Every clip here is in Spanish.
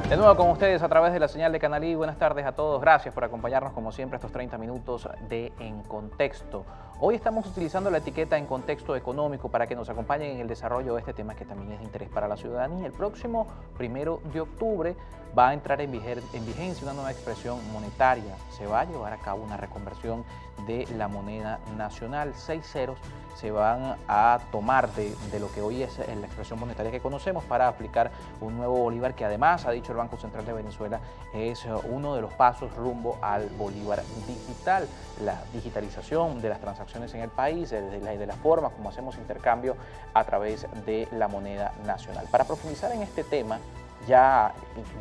De nuevo con ustedes a través de la señal de Canal I. Buenas tardes a todos. Gracias por acompañarnos como siempre estos 30 minutos de En Contexto. Hoy estamos utilizando la etiqueta En Contexto Económico para que nos acompañen en el desarrollo de este tema que también es de interés para la ciudadanía. El próximo 1 de octubre va a entrar en vigencia una nueva expresión monetaria. Se va a llevar a cabo una reconversión de la moneda nacional. 6 ceros se van a tomar de lo que hoy es la expresión monetaria que conocemos para aplicar un nuevo bolívar que además, ha dicho el Banco Central de Venezuela, es uno de los pasos rumbo al bolívar digital. La digitalización de las transacciones en el país, de la forma como hacemos intercambio a través de la moneda nacional. Para profundizar en este tema, ya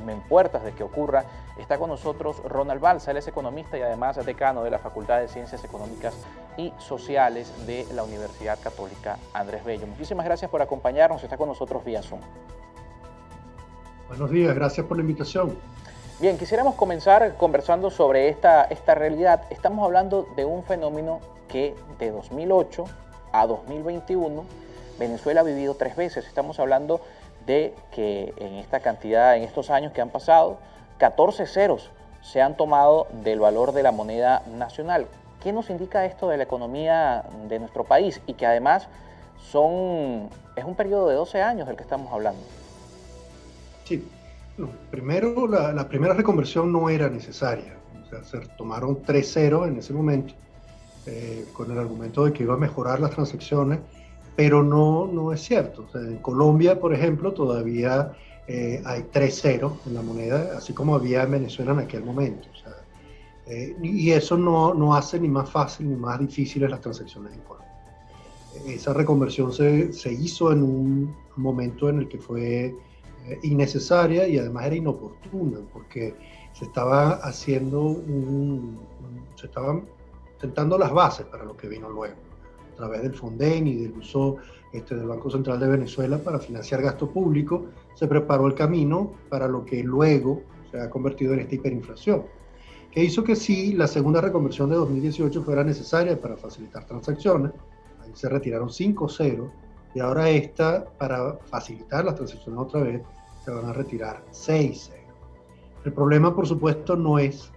en puertas de que ocurra, está con nosotros Ronald Balsa. Él es economista y además decano de la Facultad de Ciencias Económicas y Sociales de la Universidad Católica Andrés Bello. Muchísimas gracias por acompañarnos. Está con nosotros vía Zoom. Buenos días, gracias por la invitación. Bien, quisiéramos comenzar conversando sobre esta realidad. Estamos hablando de un fenómeno que de 2008 a 2021 Venezuela ha vivido 3 veces. Estamos hablando de que en esta cantidad, en estos años que han pasado, 14 ceros se han tomado del valor de la moneda nacional. ¿Qué nos indica esto de la economía de nuestro país? Y que además es un periodo de 12 años del que estamos hablando. Sí, no, primero la primera reconversión no era necesaria. O sea, se tomaron 3 ceros en ese momento, con el argumento de que iba a mejorar las transacciones, pero no es cierto. O sea, en Colombia, por ejemplo, todavía hay 3 ceros en la moneda, así como había en Venezuela en aquel momento. O sea, y eso no hace ni más fácil ni más difíciles las transacciones en Colombia. Esa reconversión se hizo en un momento en el que fue innecesaria y además era inoportuna, porque se estaba haciendo se estaban sentando las bases para lo que vino luego, a través del Fonden y del uso del Banco Central de Venezuela para financiar gasto público. Se preparó el camino para lo que luego se ha convertido en esta hiperinflación, que hizo que sí, la segunda reconversión de 2018 fuera necesaria para facilitar transacciones. Ahí se retiraron 5 ceros, y ahora esta, para facilitar las transacciones otra vez, se van a retirar 6 ceros. El problema, por supuesto, no es,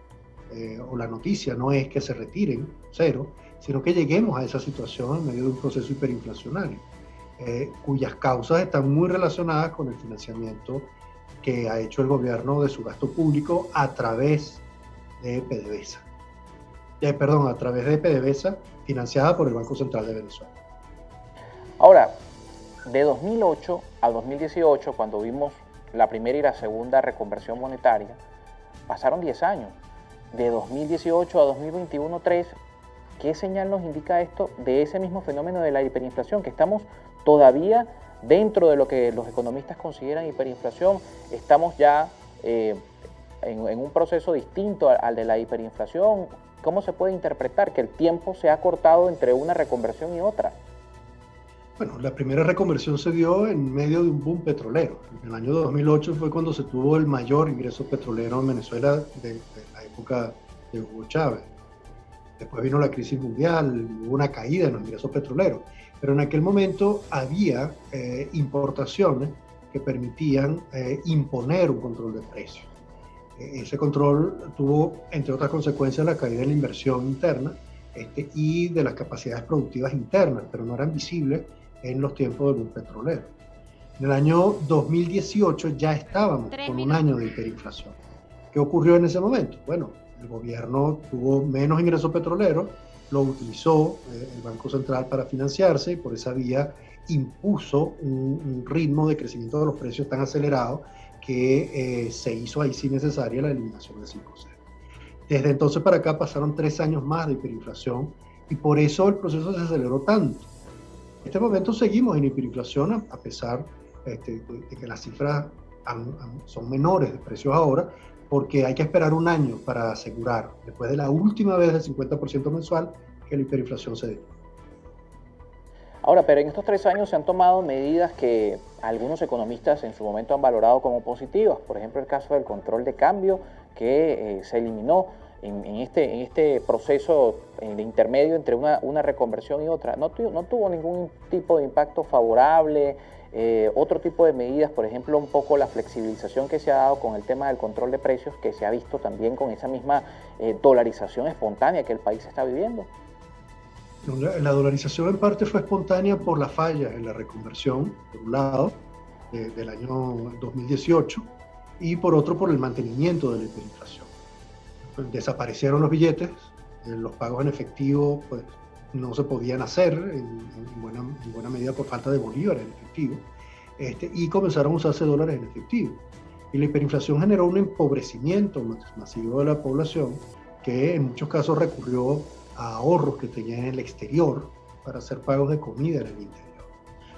o la noticia no es que se retiren cero, sino que lleguemos a esa situación en medio de un proceso hiperinflacionario, cuyas causas están muy relacionadas con el financiamiento que ha hecho el gobierno de su gasto público a través de PDVSA. A través de PDVSA, financiada por el Banco Central de Venezuela. Ahora, de 2008 a 2018, cuando vimos la primera y la segunda reconversión monetaria, pasaron 10 años. De 2018 a 2021, 3. ¿Qué señal nos indica esto de ese mismo fenómeno de la hiperinflación? Que estamos todavía dentro de lo que los economistas consideran hiperinflación. Estamos ya en un proceso distinto al de la hiperinflación. ¿Cómo se puede interpretar que el tiempo se ha cortado entre una reconversión y otra? Bueno, la primera reconversión se dio en medio de un boom petrolero. En el año 2008 fue cuando se tuvo el mayor ingreso petrolero en Venezuela de la época de Hugo Chávez. Después vino la crisis mundial, hubo una caída en los ingresos petroleros, pero en aquel momento había importaciones que permitían imponer un control de precios. Ese control tuvo, entre otras consecuencias, la caída de la inversión interna y de las capacidades productivas internas, pero no eran visibles en los tiempos del boom petrolero. En el año 2018 ya estábamos con un año de hiperinflación. ¿Qué ocurrió en ese momento? Bueno, el gobierno tuvo menos ingresos petroleros, lo utilizó el Banco Central para financiarse y por esa vía impuso un ritmo de crecimiento de los precios tan acelerado que se hizo ahí sí necesaria la eliminación de 5 ceros. Desde entonces para acá pasaron 3 años más de hiperinflación y por eso el proceso se aceleró tanto. En este momento seguimos en hiperinflación a pesar de que las cifras son menores de precios ahora, porque hay que esperar un año para asegurar, después de la última vez del 50% mensual, que la hiperinflación se dé. Ahora, pero en estos 3 años se han tomado medidas que algunos economistas en su momento han valorado como positivas. Por ejemplo, el caso del control de cambio que se eliminó en este proceso de intermedio entre una reconversión y otra. No tuvo ningún tipo de impacto favorable. otro tipo de medidas, por ejemplo, un poco la flexibilización que se ha dado con el tema del control de precios, que se ha visto también con esa misma dolarización espontánea que el país está viviendo? La dolarización en parte fue espontánea por la falla en la reconversión, por un lado, del año 2018, y por otro por el mantenimiento de la hiperinflación. Desaparecieron los billetes, los pagos en efectivo pues, no se podían hacer en buena medida por falta de bolívares en efectivo, y comenzaron a usarse dólares en efectivo. Y la hiperinflación generó un empobrecimiento masivo de la población que en muchos casos recurrió a ahorros que tenían en el exterior para hacer pagos de comida en el interior.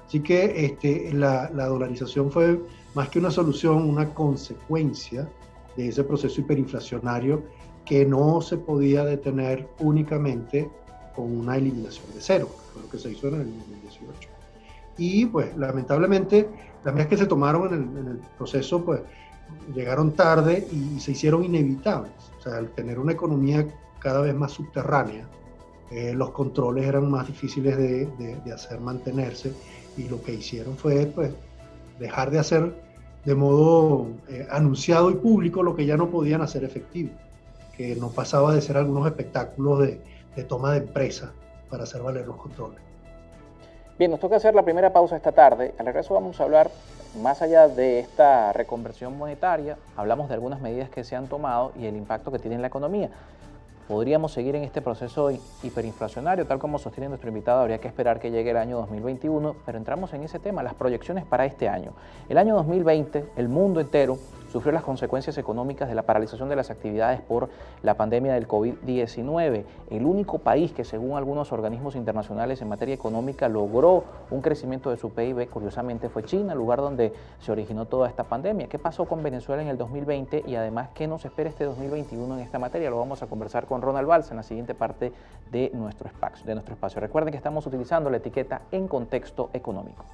Así que la dolarización fue más que una solución, una consecuencia de ese proceso hiperinflacionario que no se podía detener únicamente con una eliminación de cero, que fue lo que se hizo en el 2018. Y pues lamentablemente las medidas que se tomaron en el proceso pues llegaron tarde y se hicieron inevitables. O sea, al tener una economía cada vez más subterránea, los controles eran más difíciles de hacer mantenerse, y lo que hicieron fue pues dejar de hacer de modo anunciado y público lo que ya no podían hacer efectivo, que no pasaba de ser algunos espectáculos de toma de empresa para hacer valer los controles. Bien, nos toca hacer la primera pausa esta tarde. Al regreso vamos a hablar, más allá de esta reconversión monetaria, hablamos de algunas medidas que se han tomado y el impacto que tiene en la economía. ¿Podríamos seguir en este proceso hiperinflacionario? Tal como sostiene nuestro invitado, habría que esperar que llegue el año 2021, pero entramos en ese tema, las proyecciones para este año. El año 2020, el mundo entero sufrió las consecuencias económicas de la paralización de las actividades por la pandemia del COVID-19. El único país que, según algunos organismos internacionales en materia económica, logró un crecimiento de su PIB, curiosamente, fue China, el lugar donde se originó toda esta pandemia. ¿Qué pasó con Venezuela en el 2020 y además qué nos espera este 2021 en esta materia? Lo vamos a conversar con Ronald Balsa en la siguiente parte de nuestro espacio. Recuerden que estamos utilizando la etiqueta En Contexto Económico.